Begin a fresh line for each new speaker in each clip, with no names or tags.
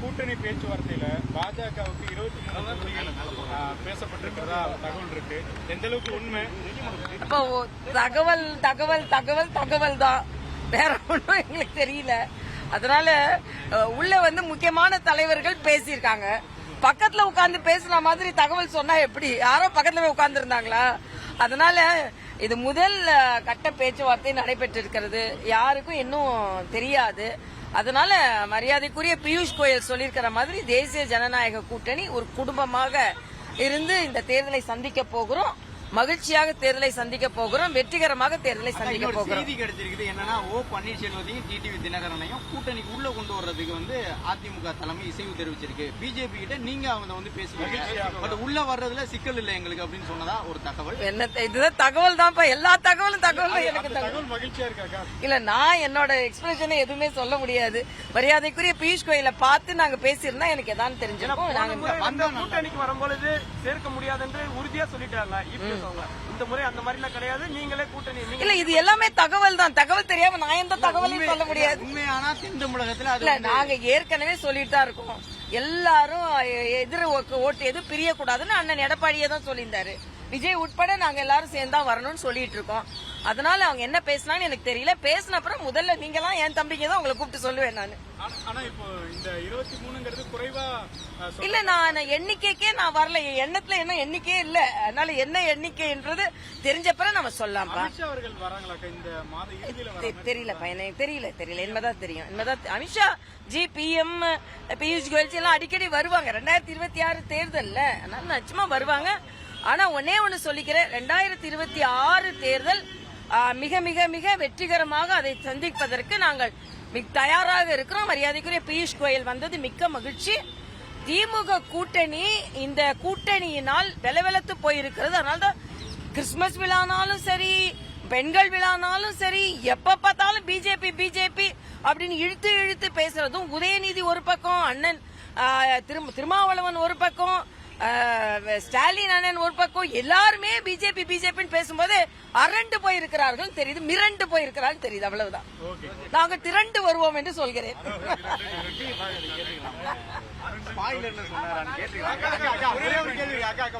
கூட்டணி பேச்சுவார்த்தையில பாஜகவுக்கு 23 தொகுதிகள் பேசப்பட்டிருக்கிறதா தகவல் இருக்கு. எந்த அளவுக்கு உண்மை?
அப்போ தகவல் தகவல் தகவல் தகவல் தான், வேற ஒன்றும் எங்களுக்கு தெரியல. அதனால உள்ள முக்கியமான தலைவர்கள் பேசியிருக்காங்க. பக்கத்துல உட்கார்ந்து பேசுற மாதிரி தகவல் சொன்னா எப்படி? யாரோ பக்கத்துல உட்கார்ந்து இருந்தாங்களா? அதனால இது முதல் கட்ட பேச்சுவார்த்தை நடைபெற்றிருக்கிறது. யாருக்கும் இன்னும் தெரியாது. அதனால மரியாதைக்குரிய பியூஷ் கோயல் சொல்லியிருக்கிற மாதிரி தேசிய ஜனநாயக கூட்டணி ஒரு குடும்பமாக இருந்து இந்த தேர்தலை சந்திக்க போகிறோம். மகிழ்ச்சியாக தேர்தலை சந்திக்க போகிறோம். வெற்றிகரமாக தேர்தலை சந்திக்க போகிறோம்.
செய்தி கிடைச்சிருக்குது என்னன்னா, ஓ பன்னீர்செல்வத்தையும் டிடிவி தினகரனையும் கூட்டணிக்கு உள்ள கொண்டு வர்றதுக்கு அதிமுக தலைமை இசைவு தெரிவிச்சிருக்கு. பிஜேபி கிட்ட நீங்க அவங்க பேசுவீங்க, பட் உள்ள வர்றதுல சிக்கல் இல்லை எங்களுக்கு அப்படின்னு சொன்னதா ஒரு தகவல்.
என்ன இதுதான் தகவல் தான்ப்பா, எல்லா தகவலும் எனக்கு
தகவல் மகிழ்ச்சியா இருக்காக்கா?
இல்ல, நான் என்னோட எக்ஸ்பிரஷனை எதுவுமே சொல்ல முடியாது. மரியாதைக்குரிய பியூஷ் கோயலை பார்த்து நாங்க பேசியிருந்தா எனக்கு எதாவது தெரிஞ்சிருக்கோம்.
நாங்க கூட்டணிக்கு வரும்பொழுது சேர்க்க முடியாது என்று உறுதியா சொல்லிட்டாங்க. இந்த முறை அந்த மாதிரி கிடையாது, நீங்களே கூட்டணி.
இல்ல, இது எல்லாமே தகவல் தான். தகவல் தெரியாம நான் எந்த தகவலையும் சொல்ல முடியாது.
உண்மையான தென் தமிழகத்துல
இல்ல, நாங்க ஏற்கனவே சொல்லிட்டு தான் இருக்கோம். எல்லாரும் எதிர ஓட்டு எது பிரியக்கூடாதுன்னு அண்ணன் எடப்பாடியே தான் சொல்லியிருந்தாரு. விஜய் உட்பட நாங்க எல்லாரும் சேர்ந்தா வரணும்னு சொல்லிட்டு இருக்கோம். அதனால அவங்க என்ன பேசினான்னு எனக்கு தெரியல. பேசின அப்புறம் முதல்ல நீங்க தான் என் தம்பிங்க தான் உங்களை கூப்பிட்டு சொல்லுவேன் நானு.
ஆனா இப்போ இந்த 23ங்கிறது குறைவா
இல்ல, நான் எண்ணிக்கைக்கே நான் வரல. என் எண்ணத்துல என்ன எண்ணிக்கையே இல்ல. அதனால என்ன எண்ணிக்கைன்றது தெரிஞ்சப்பறம் நம்ம சொல்லலாம்ப்பா.
அவர்கள் வராங்களாக்கா இந்த மாத இறுதியில?
தெரியல எனக்கு தெரியல. என்னதான் தெரியும். என்னதான் அமித்ஷா ஜி, பிஎம், பியூஷ் கோயல் எல்லாம் அடிக்கடி வருவாங்க 2026 தேர்தல்ல. அதனால நிச்சயமா வருவாங்க. ஆனா ஒன்னே ஒன்னு சொல்லிக்கிறேன், 2026 தேர்தல் மிக மிக மிக வெற்றிகரமாக அதை சந்திப்பதற்கு நாங்கள் தயாராக இருக்கிறோம். மரியாதைக்குரிய பியூஷ் கோயல் வந்தது மிக்க மகிழ்ச்சி. திமுக கூட்டணி இந்த கூட்டணியினால் வெலவெலத்து போயிருக்கிறது. அதனால்தான் கிறிஸ்துமஸ் விழானாலும் சரி, பெண்கள் விழானாலும் சரி, எப்ப பார்த்தாலும் பிஜேபி அப்படின்னு இழுத்து இழுத்து பேசுறதும், உதயநிதி ஒரு பக்கம், அண்ணன் திருமாவளவன் ஒரு பக்கம், ஸ்டாலின் அண்ணன் ஒரு பக்கம், எல்லாருமே பிஜேபின்னு பேசும்போது அரண்டு போயிருக்கிறார்கள் தெரியுது, மிரண்டு போயிருக்கிறார்கள் தெரியுது. அவ்வளவுதான். நாங்க திரண்டு வருவோம் என்று சொல்கிறேன்.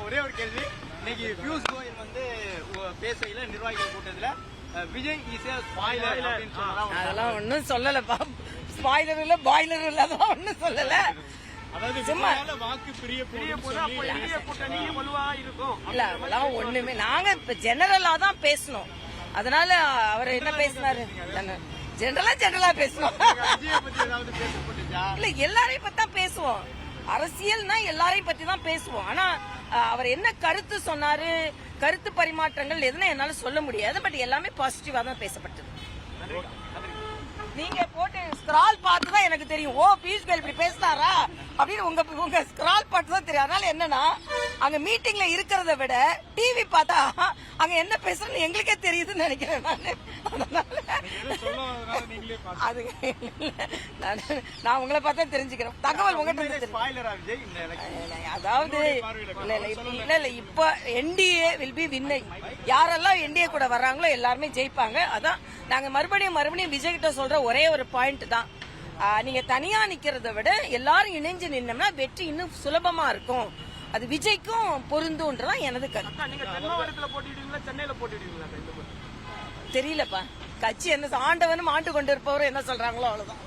ஒரே ஒரு கேள்வி. இன்னைக்கு பியூஷ் கோயல் பேசையில நிர்வாகிகள் கூட்டத்துல விஜய்
அதெல்லாம் ஒன்னும் சொல்லலப்பா. ஸ்பாய்லர் இல்ல, பாய்லர் இல்ல, அதெல்லாம் ஒன்னும் சொல்லல. ஒண்ணுமே நாங்க இப்ப ஜெனரலா தான் பேசணும். அதனால அவர் என்ன பேசினாரு, ஜெனரலா பேசணும். இல்ல, எல்லாரையும் பத்தி தான் பேசுவோம். அரசியல்னா எல்லாரையும் பத்தி தான் பேசுவோம். ஆனா அவர் என்ன கருத்து சொன்னாரு, கருத்து பரிமாற்றங்கள் எதுனா என்னால சொல்ல முடியாது. பட் எல்லாமே பாசிட்டிவா தான் பேசப்பட்டது. நீங்க போட்டு ஸ்கிரால் பார்த்து தான் எனக்கு தெரியும். ஓ, பியூஷ் கோயல் இப்படி பேசினாரா அப்படின்னு உங்க ஸ்கிரால் பார்த்து தான் தெரியும். அதனால என்னன்னா, அங்க மீட்டிங்ல இருக்கிறத விட டிவி பார்த்தா அங்க என்ன பேசுறேன்னு எங்களுக்கே தெரியுதுன்னு நினைக்கிறேன் அது நான் உங்களை பார்த்தா தெரிஞ்சுக்கிறேன். தகவல் உங்ககிட்ட. அதாவது இல்ல இப்ப என்டிஏ வில் பி வின்னிங். யாரெல்லாம் என்டிஏ கூட வர்றாங்களோ எல்லாருமே ஜெயிப்பாங்க. அதான் நாங்க மறுபடியும் விஜய் கிட்ட சொல்ற ஒரே ஒரு பாயிண்ட் தான். நீங்க தனியா நிக்கிறத விட எல்லாரும் இணைஞ்சு நின்னோம்னா வெற்றி இன்னும் சுலபமா இருக்கும். அது விஜய்க்கும் பொருந்துன்றதான் எனது கருத்து. தெரியலப்பா, கட்சி என்ன ஆண்டவனும் ஆண்டு கொண்டு இருப்பவரும் என்ன சொல்றாங்களோ அவ்வளவுதான்.